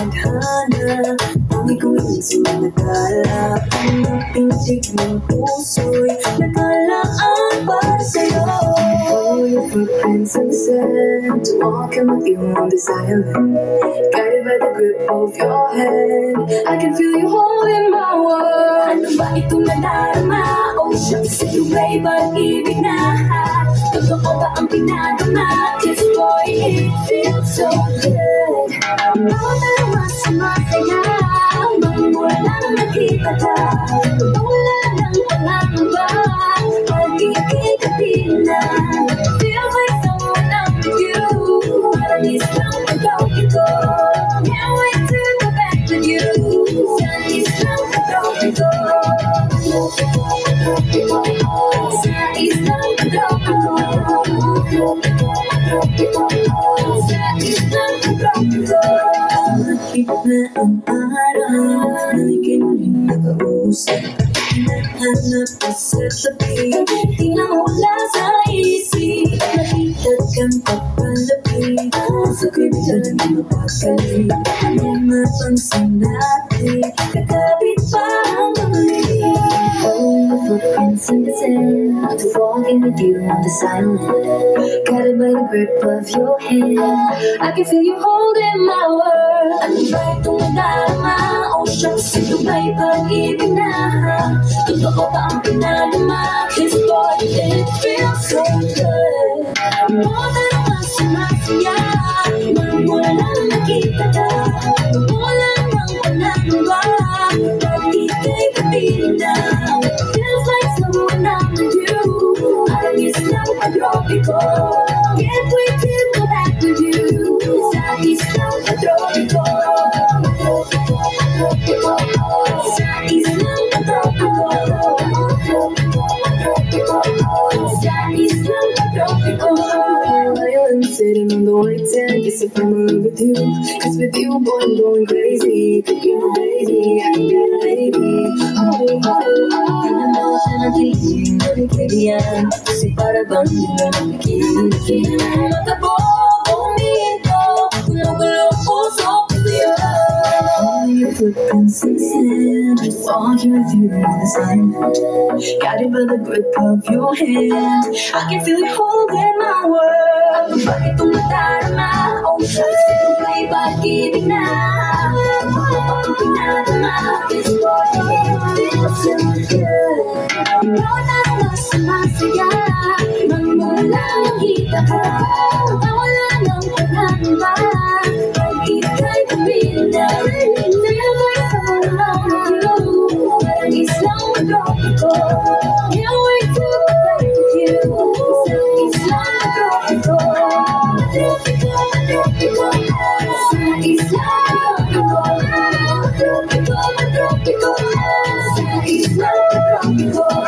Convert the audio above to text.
tadhana, ang ikuin sa mga tala. Ang pintig ng puso'y nakalaan para sa'yo. Follow your footprints in the sand, to walking with you on this island. Guided by the grip of your hand, I can feel you holding my world. Ano ba itong nadarama? Ocean, city, wave, pag-ibig na. Totoo ba ang pinadama? Kiss boy, it feels so good. Bawat araw sumasaya, mamula nang nakita ka. Wala nang pangangamba, pag-ibig na. Feels like someone I'm with you. Parang isang pag-tropiko. Can't wait to go back with you. Sa isang pag-tropiko. Sa isang pag-tropiko. Sa isang pag-tropiko. Malapit na ang araw, nalagay mo rin nakausap. Hinahanap ka sa tabi, di na mawala sa isip. Nakitad kang papalapit, sa kriminal na mapakali. Ano mapansin natin, kakabit pa ang mali. Oh, footprints in the sand, walking with you on the silent. Guided by the grip of your hand, I can feel you holding my world. Ano ba itong nadarama? Oceans, ito ba'y pag-ibig na? Totoo ba ang pinadama? Kiss boy, it feels so good. Bawat araw sumasaya, mamula nang nakita ka. Wala nang pangangamba, pag-ibig kapiling na. Feels like someone I'm with you. Parang isang pag-tropiko. Can't wait to go back with you. Sa isang pag-tropiko. Sa isang pag-tropiko. Sa isang pag-tropiko. I'm sitting on the white sand, guess if I'm in love with you. Cause with you, boy, I'm going crazy. Could be a lady, I can be a lady. Oh, oh, oh. Tingnan mo siya ng tingin, nabigay yan. Kasi para bang di na nakikinig. Matabog, umihinto, gulo-gulo, puso ko sa'yo. All your footprints in the sand, just walking with you on this island. Guided by the grip of your hand, I can feel you holding my world. Ano ba itong nadarama? Oceans, ito ba'y pag-ibig na? Totoo ba ang pinadama? Kiss boy, it feels so good. Bawat araw sumasaya, mamula nakita ka. Wala nang pangangamba, pag-ibig kapiling na. Feel like someone I'm with you. Parang isang pag-tropiko. Can't wait to go back with you. Sa isang pag-tropiko. Tropiko, tropiko. Sa isang pag-tropiko. Tropiko, tropiko. Sa isang pag-tropiko.